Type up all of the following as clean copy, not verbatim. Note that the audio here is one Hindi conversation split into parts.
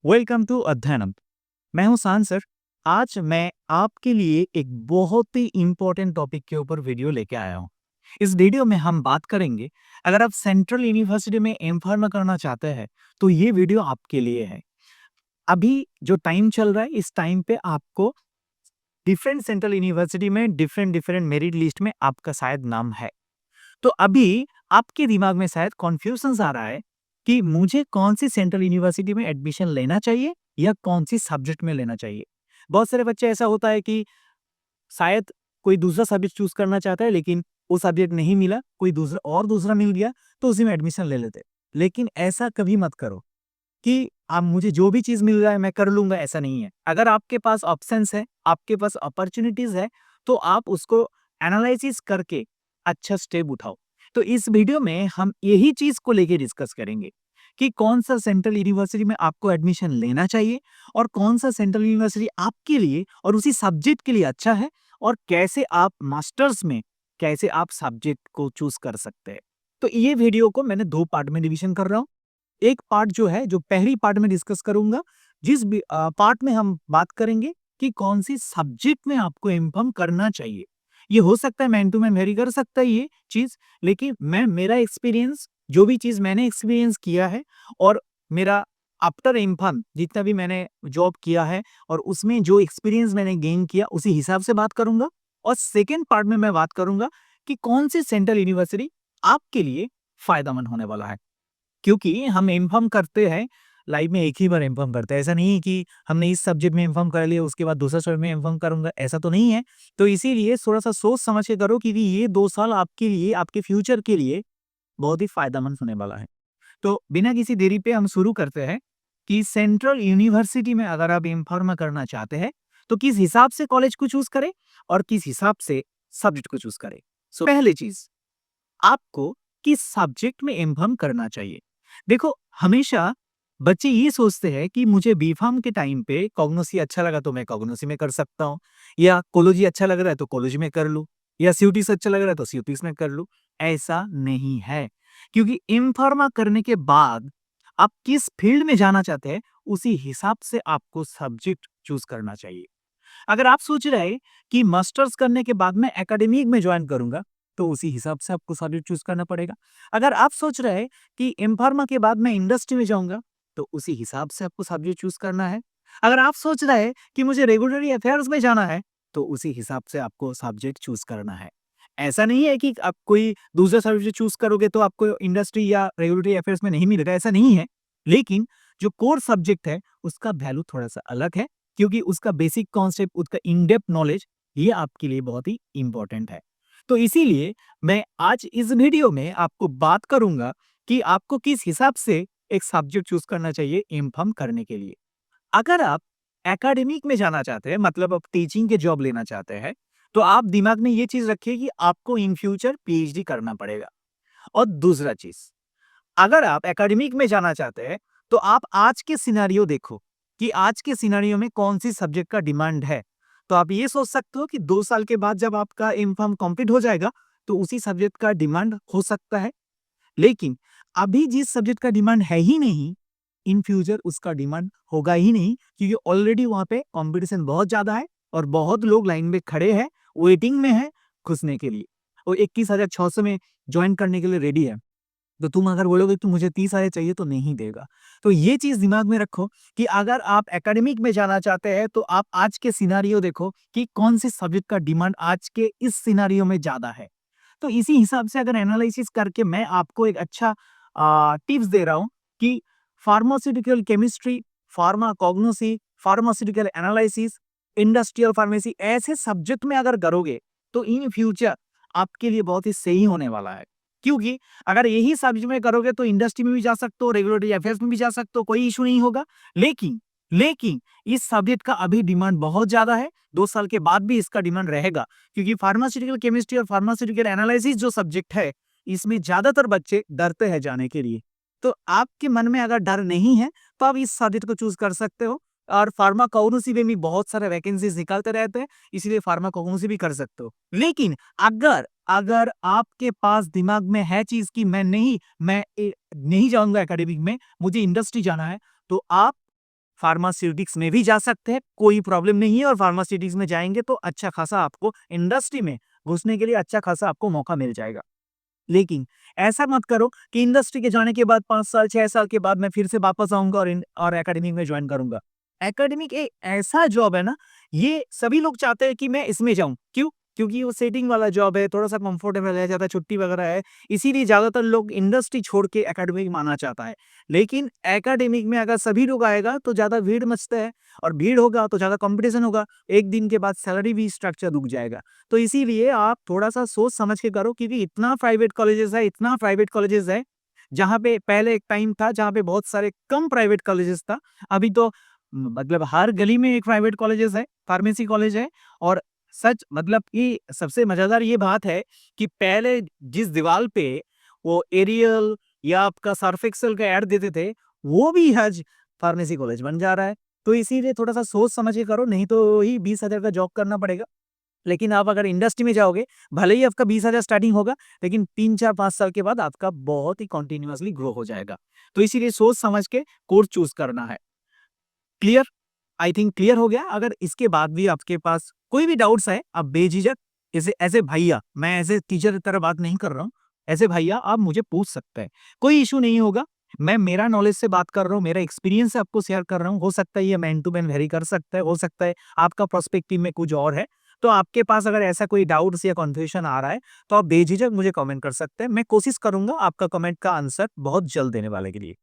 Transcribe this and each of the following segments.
Welcome to अध्ययनम। मैं हूं शान सर। आज मैं आपके लिए एक बहुत ही इम्पोर्टेंट टॉपिक के ऊपर वीडियो लेके आया हूं। इस वीडियो में हम बात करेंगे, अगर आप सेंट्रल यूनिवर्सिटी में एम फार्मा करना चाहते हैं तो ये वीडियो आपके लिए है। अभी जो टाइम चल रहा है, इस टाइम पे आपको डिफरेंट सेंट्रल यूनिवर्सिटी में डिफरेंट डिफरेंट मेरिट लिस्ट में आपका शायद नाम है। तो अभी आपके दिमाग में शायद कॉन्फ्यूजन आ रहा है कि मुझे कौन सी सेंट्रल यूनिवर्सिटी में एडमिशन लेना चाहिए या कौन सी सब्जेक्ट में लेना चाहिए। बहुत सारे बच्चे ऐसा होता है कि शायद कोई दूसरा सब्जेक्ट चूज करना चाहता है, लेकिन वो सब्जेक्ट नहीं मिला, कोई दूसरा मिल गया तो उसी में एडमिशन ले लेते। लेकिन ऐसा कभी मत करो कि आप मुझे जो भी चीज मिल रहा है मैं कर लूंगा, ऐसा नहीं है। अगर आपके पास ऑप्शंस है, आपके पास अपॉर्चुनिटीज है, तो आप उसको एनालिसिस करके अच्छा स्टेप उठाओ। तो इस वीडियो में हम यही चीज को लेके डिस्कस करेंगे कि कौन सा सेंट्रल यूनिवर्सिटी में आपको एडमिशन लेना चाहिए और कौन सा सेंट्रल यूनिवर्सिटी आपके लिए और उसी सब्जेक्ट के लिए अच्छा है, और कैसे आप मास्टर्स में कैसे आप सब्जेक्ट को चूज कर सकते हैं। तो ये वीडियो को मैंने दो पार्ट में डिवीजन कर रहा हूँ। एक पार्ट जो है, जो पहली पार्ट में डिस्कस करूंगा, जिस भी पार्ट में हम बात करेंगे कि कौन सी सब्जेक्ट में आपको एमकॉम करना चाहिए। ये हो सकता है मैन टू मैन वेरी कर सकता है ये चीज, लेकिन मैं मेरा एक्सपीरियंस, जो भी चीज मैंने एक्सपीरियंस किया है और मेरा आफ्टर एमकॉम जितना भी मैंने जॉब किया है और उसमें जो एक्सपीरियंस मैंने गेन किया, उसी हिसाब से बात करूंगा। और सेकेंड पार्ट में मैं बात करूंगा कि कौन सी सेंट्रल यूनिवर्सिटी आपके लिए फायदेमंद होने वाला है। क्योंकि हम एमकॉम करते हैं, लाइफ में एक ही बार एमकॉम करते हैं। ऐसा नहीं है कि हमने इस सब्जेक्ट में एमकॉम कर लिया उसके बाद दूसरा सब्जेक्ट में एमकॉम करूंगा, ऐसा तो नहीं है। तो इसीलिए थोड़ा सा सोच समझ के करो, क्योंकि ये 2 साल आपके लिए, आपके फ्यूचर के लिए बहुत ही फायदेमंद होने वाला है। तो बिना किसी देरी पे हम शुरू करते हैं कि सेंट्रल यूनिवर्सिटी में अगर आप एम फार्मा करना चाहते हैं तो किस हिसाब से कॉलेज को चूज करें और किस हिसाब से सब्जेक्ट को चूज करें। पहली चीज, आपको किस सब्जेक्ट में एम फार्म करना चाहिए। देखो, हमेशा बच्चे ये सोचते हैं कि मुझे बीफार्म के टाइम पे कॉग्नोसी अच्छा लगा तो मैं कॉग्नोसी में कर सकता हूँ, या कोलोजी अच्छा लग रहा है तो कोलोजी में कर लूँ, या सीयूटीस अच्छा लग रहा है तो सीयूटीस में कर लूँ। ऐसा नहीं है, क्योंकि एम फार्मा करने के बाद आप किस फील्ड में जाना चाहते हैं उसी हिसाब से आपको सब्जेक्ट चूज करना चाहिए। अगर आप सोच रहे हैं कि मास्टर्स करने के बाद मैं एकेडमिक में ज्वाइन करूंगा, तो उसी हिसाब से आपको सब्जेक्ट चूज करना पड़ेगा। अगर आप सोच रहे हैं कि एम फार्मा के बाद मैं इंडस्ट्री में जाऊंगा, तो उसी हिसाब से आपको सब्जेक्ट चूज करना है। अगर आप सोच रहे हैं कि मुझे रेगुलेटरी अफेयर्स में जाना है, तो उसी हिसाब से आपको सब्जेक्ट चूज करना है। ऐसा नहीं है कि आप कोई दूसरा सब्जेक्ट चूज करोगे तो आपको इंडस्ट्री या रेगुलेटरी अफेयर्स में नहीं मिलेगा, ऐसा नहीं है। लेकिन जो कोर सब्जेक्ट है उसका वैल्यू थोड़ा सा अलग है, क्योंकि उसका बेसिक कॉन्सेप्ट, उसका इन डेप्थ नॉलेज, ये आपके लिए बहुत ही इंपॉर्टेंट है। तो इसीलिए मैं आज इस वीडियो में आपको बात करूंगा कि आपको किस हिसाब से एक सब्जेक्ट चूज करना चाहिए एम फार्म करने के लिए। अगर आप एकेडमिक में जाना चाहते हैं, मतलब आप टीचिंग के जॉब लेना चाहते हैं, तो आप दिमाग में ये चीज रखिए कि आपको इन फ्यूचर पीएचडी करना पड़ेगा। और दूसरा चीज, अगर आप एकेडमिक में जाना चाहते हैं तो आप आज के सिनेरियो देखो कि आज के सिनेरियो में कौन सी सब्जेक्ट का डिमांड है। तो आप ये सोच सकते हो कि 2 साल के बाद जब आपका एम फार्म कंप्लीट हो जाएगा तो उसी सब्जेक्ट का डिमांड हो सकता है। लेकिन अभी जिस सब्जेक्ट का डिमांड है ही नहीं, इन फ्यूचर उसका डिमांड होगा ही नहीं, क्योंकि ऑलरेडी वहां पे कंपटीशन बहुत ज्यादा है और बहुत लोग लाइन में खड़े हैं, वेटिंग में है घुसने के लिए, और 21,600 में ज्वाइन करने के लिए रेडी है। तो तुम अगर बोलोगे कि मुझे 30,000 चाहिए, तो नहीं देगा। तो ये चीज दिमाग में रखो कि अगर आप एकेडमिक में जाना चाहते हैं तो आप आज के सिनारियो देखो कि कौन से सब्जेक्ट का डिमांड आज के इस सिनारियो में ज्यादा है। तो इसी हिसाब से अगर एनालिसिस करके मैं आपको एक अच्छा टिप्स दे रहा हूं कि pharmaceutical chemistry, pharmacognosy, pharmaceutical analysis, industrial pharmacy, ऐसे सब्जेक्ट में अगर करोगे तो इन फ्यूचर आपके लिए बहुत ही सही होने वाला है। क्योंकि अगर यही सब्जेक्ट में करोगे तो इंडस्ट्री में भी जा सकते हो, रेगुलेटरी अफेयर्स में भी जा सकते हो, कोई इशू नहीं होगा। लेकिन लेकिन इस सब्जेक्ट का अभी डिमांड बहुत ज्यादा है, 2 साल के बाद भी इसका डिमांड रहेगा, क्योंकि फार्मास्यूटिकल केमिस्ट्री और फार्मास्यूटिकल एनालिसिस जो सब्जेक्ट है, इसमें ज्यादातर बच्चे डरते हैं जाने के लिए। तो आपके मन में अगर डर नहीं है तो आप इस सब्जेक्ट को चूज कर सकते हो। और फार्माकोग्नोसी में भी बहुत सारे वैकेंसीज निकलते रहते हैं, इसलिए फार्माकोग्नोसी भी कर सकते हो। लेकिन अगर अगर आपके पास दिमाग में है चीज कि नहीं जाऊंगा एकेडमिक में, मुझे इंडस्ट्री जाना है, तो आप फार्मास्यूटिक्स में भी जा सकते हैं, कोई प्रॉब्लम नहीं है। और फार्मास्यूटिक्स में जाएंगे तो अच्छा खासा आपको इंडस्ट्री में घुसने के लिए अच्छा खासा आपको मौका मिल जाएगा। लेकिन ऐसा मत करो कि इंडस्ट्री के जाने के बाद 5 साल 6 साल के बाद मैं फिर से वापस आऊँगा और एकेडमिक में जॉइन करूँगा। एकेडमिक एक ऐसा जॉब है ना, ये सभी लोग चाहते हैं कि मैं इसमें जाऊँ। क्यों? क्योंकि वो सेटिंग वाला जॉब है, थोड़ा-सा कंफर्टेबल है, ज़्यादा छुट्टी वगैरह है, इसीलिए ज़्यादातर लोग इंडस्ट्री छोड़ के एकेडमिक में आना चाहता है। लेकिन एकेडमिक में अगर सभी लोग आएगा तो ज़्यादा भीड़ मचता है और भीड़ होगा तो ज़्यादा कॉम्पिटिशन होगा। एक दिन के बाद सैलरी भी स्ट्रक्चर रुक जाएगा। तो इसीलिए आप थोड़ा-सा सोच समझ के करो, क्योंकि इतना प्राइवेट कॉलेजेस है, जहाँ पे पहले एक टाइम था जहाँ पे बहुत सारे कम प्राइवेट कॉलेजेस था। अभी तो मतलब हर गली में एक प्राइवेट कॉलेजेस है, फार्मेसी कॉलेज है। और सच मतलब कि सबसे मज़ेदार ये बात है कि पहले जिस दीवार पे वो एरियल या आपका सर्फ एक्सेल का ऐड देते थे, वो भी आज फार्मेसी कॉलेज बन जा रहा है। तो इसीलिए थोड़ा-सा सोच समझ के करो, नहीं तो वही 20,000 का जॉब करना पड़ेगा। लेकिन आप अगर इंडस्ट्री में जाओगे, भले ही आपका 20,000 स्टार्टिंग होगा, लेकिन 3, 4, 5 साल के बाद आपका बहुत ही कंटीन्यूअसली ग्रो हो जाएगा। तो इसीलिए सोच समझ के कोर्स चूज़ करना है। क्लियर? आई थिंक क्लियर हो गया। अगर इसके बाद भी आपके पास कोई भी डाउट्स है, आप बेझिझक एज़ ए भैया, मैं एज़ ए टीचर की तरह बात नहीं कर रहा हूँ, एज़ ए भैया आप मुझे पूछ सकते हैं। कोई इश्यू नहीं होगा। मैं मेरा नॉलेज से बात कर रहा हूँ, मेरा एक्सपीरियंस से आपको शेयर कर रहा हूँ। हो सकता है ये मैन टू मैन वेरी कर सकता है, हो सकता है आपका पर्सपेक्टिव में कुछ और है। तो आपके पास अगर ऐसा कोई डाउट्स या कन्फ्यूजन आ रहा है, तो आप बेझिझक मुझे कमेंट कर सकते हैं। मैं कोशिश करूँगा आपका कमेंट का आंसर बहुत जल्द देने वाले के लिए।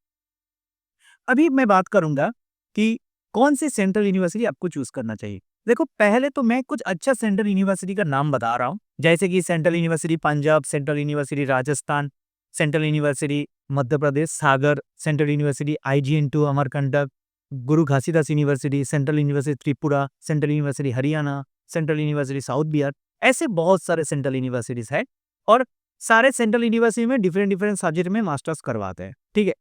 अभी मैं बात करूँगा कि कौन सी सेंट्रल यूनिवर्सिटी आपको चूज़ करना चाहिए। देखो, पहले तो मैं कुछ अच्छा सेंट्रल यूनिवर्सिटी का नाम बता रहा हूँ, जैसे कि central university Punjab, central university Rajasthan, central university Madhya Pradesh Sagar, central university आईजीएन2 Amarkantak, Guru Ghasidas university, central university Tripura, central university Haryana, central university south Bihar. ऐसे बहुत सारे सेंट्रल यूनिवर्सिटीज़ हैं और सारे सेंट्रल यूनिवर्सिटी में डिफरेंट डिफरेंट सब्जेक्ट में मास्टर्स करवाते हैं, ठीक है?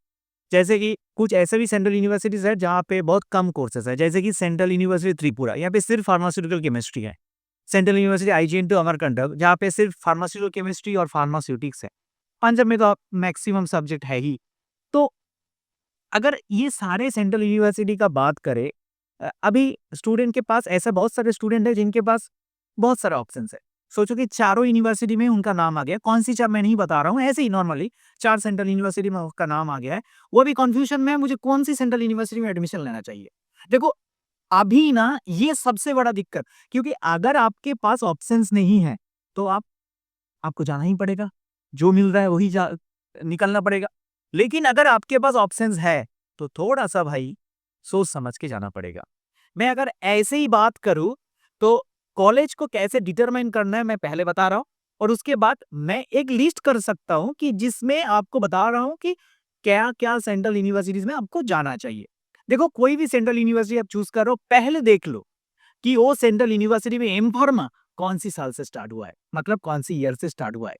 जैसे कि कुछ ऐसे भी सेंट्रल यूनिवर्सिटीज़ हैं जहाँ पे बहुत कम कोर्सेज़ है, जैसे कि सेंट्रल यूनिवर्सिटी त्रिपुरा, यहाँ पे सिर्फ फार्मास्यूटिकल केमिस्ट्री है। सेंट्रल यूनिवर्सिटी आईजीएन2 अमरकंटक, जहाँ पे सिर्फ फार्मास्यूटिकल केमिस्ट्री और फार्मास्यूटिक्स है। पंजाब में तो आप मैक्सिमम सब्जेक्ट है ही। तो अगर ये सारे सेंट्रल यूनिवर्सिटी का बात करें, अभी स्टूडेंट के पास ऐसा बहुत सारे स्टूडेंट हैं जिनके पास बहुत सारे ऑप्शंस है। सोचो कि चारों यूनिवर्सिटी में उनका नाम आ गया, कौन सी 4 मैं नहीं बता रहा हूँ, ऐसे ही नॉर्मली 4 सेंट्रल यूनिवर्सिटी में उसका नाम आ गया है। वो भी कन्फ्यूजन में है मुझे कौन सी सेंट्रल यूनिवर्सिटी में एडमिशन लेना चाहिए। देखो, अभी ना ये सबसे बड़ा दिक्कत, क्योंकि अगर आपके पास ऑप्शंस नहीं है, तो आपको जाना ही पड़ेगा। जो मिल रहा है वही जा निकलना पड़ेगा। लेकिन अगर आपके पास ऑप्शंस है, तो थोड़ा-सा भाई सोच समझ के जाना पड़ेगा। मैं अगर ऐसे ही बात करूँ, तो कॉलेज को कैसे डिटरमाइन करना है मैं पहले बता रहा हूँ और उसके बाद मैं एक लिस्ट कर सकता हूँ कि जिसमें आपको बता रहा हूँ कि क्या-क्या सेंट्रल यूनिवर्सिटीज़ में आपको जाना चाहिए। देखो, कोई भी सेंट्रल यूनिवर्सिटी आप चूज़ करो, पहले देख लो कि वो सेंट्रल यूनिवर्सिटी में एम-फार्मा कौन-सी साल से स्टार्ट हुआ है, मतलब कौन-सी ईयर से स्टार्ट हुआ है।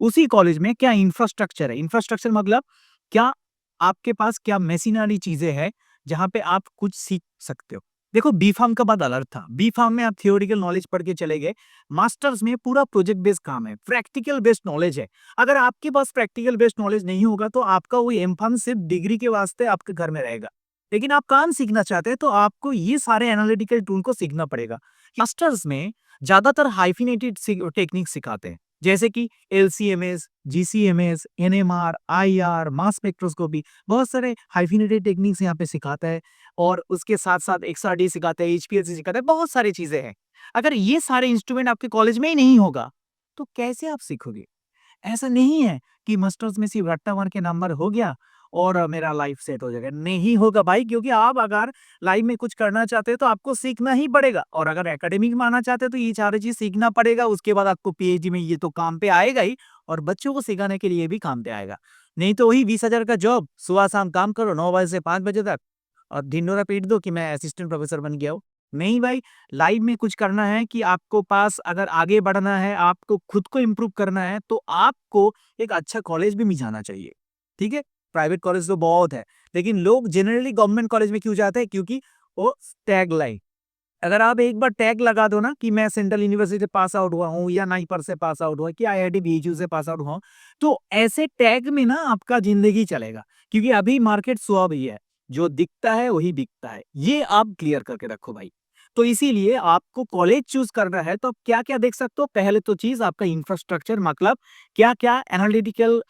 उसी कॉलेज में क्या इंफ्रास्ट्रक्चर है, इंफ्रास्ट्रक्चर मतलब क्या आपके पास क्या मशीनरी चीज़ें हैं, जहाँ पे आप कुछ सीख सकते हो। देखो, बी-फार्म का बात अलग था। बी-फार्म में आप थ्योरेटिकल नॉलेज पढ़ के चले गए, मास्टर्स में पूरा प्रोजेक्ट बेस्ड काम है, प्रैक्टिकल बेस्ड नॉलेज है। अगर आपके पास प्रैक्टिकल बेस्ड नॉलेज नहीं होगा, तो आपका वो एम-फार्म सिर्फ डिग्री के वास्ते आपके घर में रहेगा। लेकिन आप काम सीखना चाहते हैं, तो आपको ये सारे एनालिटिकल टूल को सीखना पड़ेगा। मास्टर्स में ज़्यादातर हाइफिनेटेड टेक्निक सिखाते हैं, जैसे कि एलसीएमएस, जीसीएमएस, एनएमआर, आईआर, मास स्पेक्ट्रोस्कोपी, बहुत सारे हाइफिनेटेड टेक्निक्स यहाँ पे सिखाता है और उसके साथ-साथ एक्सआरडी सिखाता है, एचपीएलसी सिखाता है, बहुत सारी चीज़ें हैं। अगर ये सारे इंस्ट्रूमेंट आपके कॉलेज में ही नहीं होगा, तो कैसे आप सीखोगे? ऐसा नहीं है कि मास्टर्स में सिर्फ रट्टा मार के नंबर हो गया और मेरा लाइफ सेट हो जाएगा। नहीं होगा भाई, क्योंकि आप अगर लाइफ में कुछ करना चाहते हो तो आपको सीखना ही पड़ेगा और अगर एकेडमिक में आना चाहते हो तो ये सारी चीज़ सीखना पड़ेगा। उसके बाद आपको पीएचडी में ये तो काम पे आएगा ही और बच्चों को सिखाने के लिए भी काम पे आएगा। नहीं तो वही 20,000 का जॉब, सुबह-शाम काम करो 9 बजे से 5 बजे तक और ढिंढोरा पीट दो कि मैं असिस्टेंट प्रोफेसर बन गया हूँ। नहीं भाई, लाइफ में कुछ करना है कि आपको पास अगर आगे बढ़ना है, आपको खुद को इम्प्रूव करना है, तो आपको एक अच्छा कॉलेज भी मिल जाना चाहिए, ठीक है? प्राइवेट कॉलेज तो बहुत है, लेकिन लोग जनरली गवर्नमेंट कॉलेज में क्यों जाते हैं? क्योंकि वो टैग लाइन, अगर आप एक बार टैग लगा दो ना कि मैं सेंट्रल यूनिवर्सिटी से पास आउट हुआ हूँ या नाइपर से पास आउट हुआ कि आईआईटी बीएचयू से पास आउट हुआ हूँ, तो ऐसे टैग में ना आपका ज़िंदगी चलेगा। क्योंकि अभी मार्केट सुहा हुई है। जो दिखता है वही बिकता है, ये आप क्लियर करके रखो भाई। तो इसीलिए आपको कॉलेज चूज करना है तो आप क्या-क्या देख सकते हो? पहले तो चीज़ आपका इंफ्रास्ट्रक्चर, मतलब क्या-क्या एनालिटिकल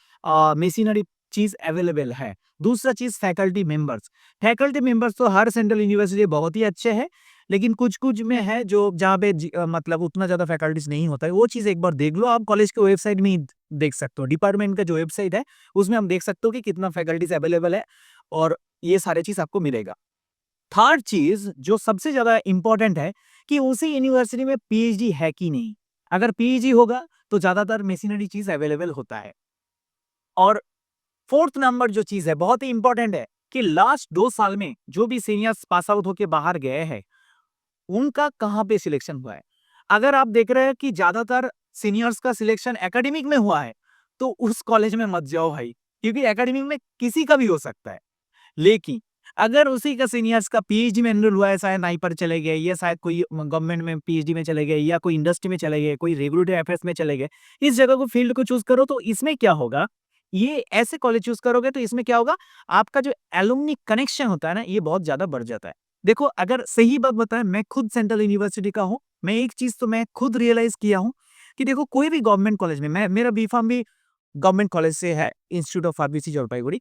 मशीनरी चीज़ अवेलेबल है। दूसरा चीज़ फैकल्टी मेंबर्स। फैकल्टी मेंबर्स तो हर सेंट्रल यूनिवर्सिटी बहुत ही अच्छे हैं, लेकिन कुछ-कुछ में है जो जहाँ पे मतलब उतना ज़्यादा फैकल्टीज़ नहीं होता है, वो चीज़ एक बार देख लो। आप कॉलेज के वेबसाइट में ही देख सकते हो। डिपार्टमेंट का जो वेबसाइट है, उसमें हम देख सकते हो कि कितना फैकल्टीज़ अवेलेबल है और ये सारे चीज़ आपको मिलेगा। थर्ड चीज़ जो सबसे ज़्यादा इम्पोर्टेंट है कि उसी यूनिवर्सिटी में पीएचडी है कि नहीं? अगर पीएचडी होगा, तो ज़्यादातर मशीनरी चीज़ अवेलेबल होता है। और फोर्थ नंबर जो चीज़ है, बहुत ही इम्पोर्टेंट है कि लास्ट 2 साल में जो भी सीनियर्स पास आउट होके बाहर गए हैं, उनका कहाँ पे सिलेक्शन हुआ है। अगर आप देख रहे हैं कि ज़्यादातर सीनियर्स का सिलेक्शन एकेडमिक में हुआ है, तो उस कॉलेज में मत जाओ भाई, क्योंकि एकेडमिक में किसी का भी हो सकता है। लेकिन अगर उसी का सीनियर्स का पीएचडी में एनरोल हुआ है, शायद नाई पर चले गए या शायद कोई गवर्नमेंट में पीएचडी में चले गए या कोई इंडस्ट्री में चले गए, कोई रेगुलेटरी अफेयर्स में चले गए, इस जगह को फील्ड को चूज़ करो। तो इसमें क्या होगा, ये ऐसे कॉलेज चूज़ करोगे तो इसमें क्या होगा, आपका जो एलुमनी कनेक्शन होता है ना, ये बहुत ज़्यादा बढ़ जाता है। देखो, अगर सही बात बताएँ, मैं खुद सेंट्रल यूनिवर्सिटी का हूँ। मैं एक चीज़ तो मैं खुद रियलाइज़ किया हूँ कि देखो, कोई भी गवर्नमेंट कॉलेज में, मेरा बी.फार्म भी गवर्नमेंट कॉलेज से है, इंस्टीट्यूट ऑफ फार्मेसी जलपाईगुड़ी।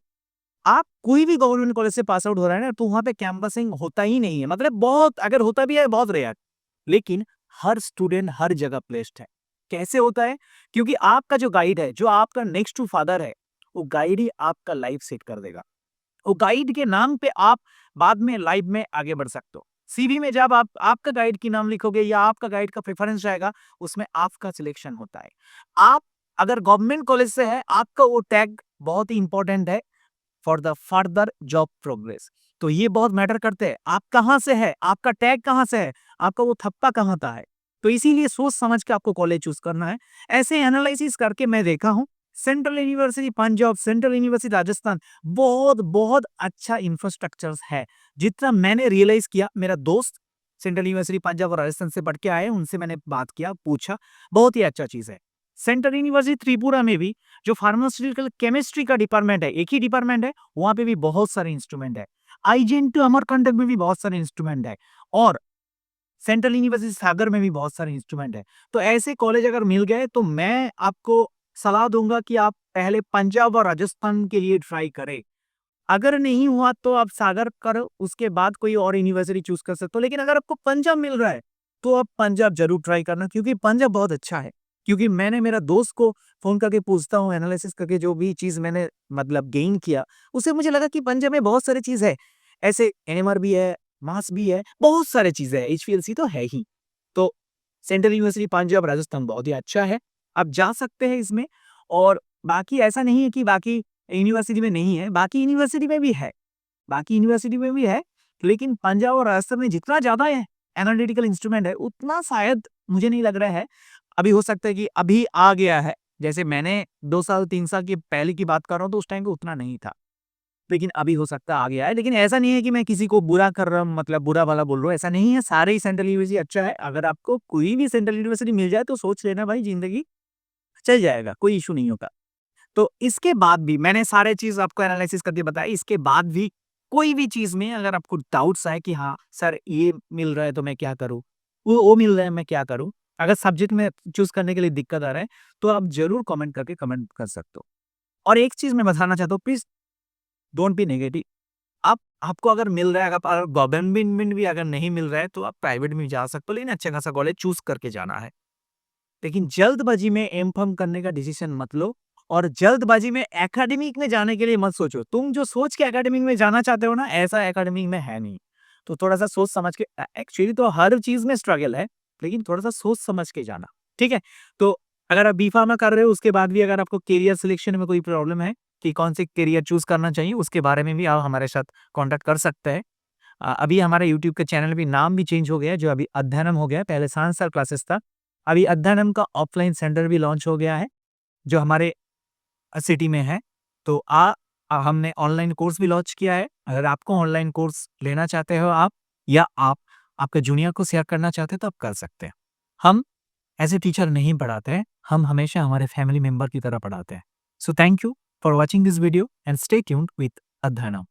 आप कोई भी गवर्नमेंट कॉलेज से पास आउट हो रहा है ना, तो वहाँ पे कैंपसिंग होता ही नहीं है। मतलब बहुत, अगर होता भी है, बहुत रेयर। लेकिन हर स्टूडेंट हर जगह प्लेस्ड है। कैसे होता है? क्योंकि आपका जो गाइड है, जो आपका नेक्स्ट टू फादर है, वो गाइड ही आपका लाइफ सेट कर देगा। वो गाइड के नाम पे आप बाद में लाइफ में आगे बढ़ सकते हो। सीवी में जब आप आपका गाइड की नाम लिखोगे या आपका गाइड का प्रेफरेंस रहेगा, उसमें आपका सिलेक्शन होता है। आप अगर गवर्नमेंट कॉलेज से है, आपका वो टैग बहुत ही इंपॉर्टेंट है for the further job progress. तो ये बहुत मैटर करते हैं। आप कहाँ से है, आपका टैग कहाँ से है, आपका वो थप्पा कहाँ का है। तो इसीलिए सोच समझ के आपको कॉलेज चूज करना है। ऐसे एनालिसिस करके मैं देखा हूँ, central university Punjab, central university Rajasthan, बहुत बहुत अच्छा इंफ्रास्ट्रक्चर है। जितना मैंने रियलाइज किया, मेरा दोस्त सेंट्रल यूनिवर्सिटी पंजाब और राजस्थान से पढ़ के आए, उनसे मैंने बात किया, पूछा, बहुत ही अच्छा चीज है। सेंट्रल यूनिवर्सिटी त्रिपुरा में भी जो फार्मास्यूटिकल केमिस्ट्री का डिपार्टमेंट है, एक ही डिपार्टमेंट है, वहाँ पे भी बहुत सारे इंस्ट्रूमेंट है। आईजीएनटी अमरकंटक में भी बहुत सारे इंस्ट्रूमेंट है और सेंट्रल यूनिवर्सिटी सागर में भी बहुत सारे इंस्ट्रूमेंट है। तो ऐसे कॉलेज अगर मिल गए तो मैं आपको सलाह दूंगा कि आप पहले पंजाब और राजस्थान के लिए ट्राई करें। अगर नहीं हुआ तो आप सागर करो, उसके बाद कोई और यूनिवर्सिटी चूज कर सकते हो। लेकिन अगर आपको पंजाब मिल रहा है, तो आप पंजाब जरूर ट्राई करना, क्योंकि पंजाब बहुत अच्छा है। क्योंकि मैंने मेरा दोस्त को फ़ोन करके पूछता हूँ, एनालिसिस करके जो भी चीज़ मैंने मतलब गेन किया, उससे मुझे लगा कि पंजाब में बहुत सारी चीज़ है। ऐसे एनएमआर भी है, मास भी है, बहुत सारी चीज़ें हैं, एचपीएलसी तो है ही। तो सेंट्रल यूनिवर्सिटी पंजाब राजस्थान बहुत ही अच्छा है, आप जा सकते हैं इसमें। और बाकी ऐसा नहीं है कि बाकी यूनिवर्सिटी में नहीं है, बाकी यूनिवर्सिटी में भी है। बाकी यूनिवर्सिटी में भी है, लेकिन पंजाब और राजस्थान में जितना ज़्यादा है एनालिटिकल इंस्ट्रूमेंट है, उतना शायद मुझे नहीं लग रहा है। अभी हो सकता है कि अभी आ गया है। जैसे मैंने 2 साल 3 साल की पहले की बात कर रहा हूँ, तो उस टाइम पे उतना नहीं था। लेकिन अभी हो सकता है आ गया है। लेकिन ऐसा नहीं है कि मैं किसी को बुरा कर रहा हूँ, मतलब बुरा भला बोल रहा हूँ, ऐसा नहीं है। सारे ही सेंट्रल यूनिवर्सिटी अच्छा है। अगर आपको कोई भी सेंट्रल यूनिवर्सिटी मिल जाए तो सोच लेना भाई, ज़िंदगी चल जाएगा, कोई इश्यू नहीं होगा। तो इसके बाद भी मैंने सारे चीज़ आपको एनालिसिस करके बताई, इसके बाद भी कोई भी चीज़ में अगर आपको डाउट्स आए कि हाँ, सर ये मिल रहा है तो मैं क्या करूँ? वो मिल रहा है मैं क्या करूँ? अगर सब्जेक्ट में चूज़ करने के लिए दिक्कत आ रहा है, तो आप ज़रूर कमेंट करके कमेंट कर सकते हो। और एक चीज़ मैं बताना चाहता हूँ, प्लीज़ डोंट बी नेगेटिव। आप आपको अगर मिल रहा है, अगर गवर्नमेंट में भी अगर नहीं मिल रहा है, तो आप प्राइवेट में भी जा सकते हो, लेकिन अच्छा खासा कॉलेज चूज़ करके जाना है। लेकिन जल्दबाजी में एम-फार्म करने का डिसीजन मत लो और जल्दबाजी में एकेडमिक में जाने के लिए मत सोचो। तुम जो सोच के एकेडमिक में जाना चाहते हो ना, ऐसा एकेडमिक में है नहीं। तो थोड़ा-सा सोच समझ के एक्चुअली तो हर चीज़ में स्ट्रगल है, लेकिन थोड़ा-सा सोच समझ के जाना, ठीक है? तो अगर आप बी-फार्मा कर रहे हो, उसके बाद भी अगर आपको करियर सिलेक्शन में कोई प्रॉब्लम है कि कौन से करियर चूज़ करना चाहिए, उसके बारे में भी आप हमारे साथ कॉन्टैक्ट कर सकते हैं। अभी हमारे यूट्यूब के चैनल भी नाम भी चेंज हो गया है, जो अभी अध्ययनम हो गया है, पहले सांसर क्लासेस था। अभी अध्ययनम का ऑफलाइन सेंटर भी लॉन्च हो गया है, जो हमारे सिटी में है। तो हमने ऑनलाइन कोर्स भी लॉन्च किया है। अगर आपको ऑनलाइन कोर्स लेना चाहते हो आप, या आप आपके जूनियर को शेयर करना चाहते हैं, तो आप कर सकते हैं। हम एज़ ए टीचर नहीं पढ़ाते हैं, हम हमेशा हमारे फैमिली मेंबर की तरह पढ़ाते हैं। So thank you for watching this video and stay tuned with अध्ययनम।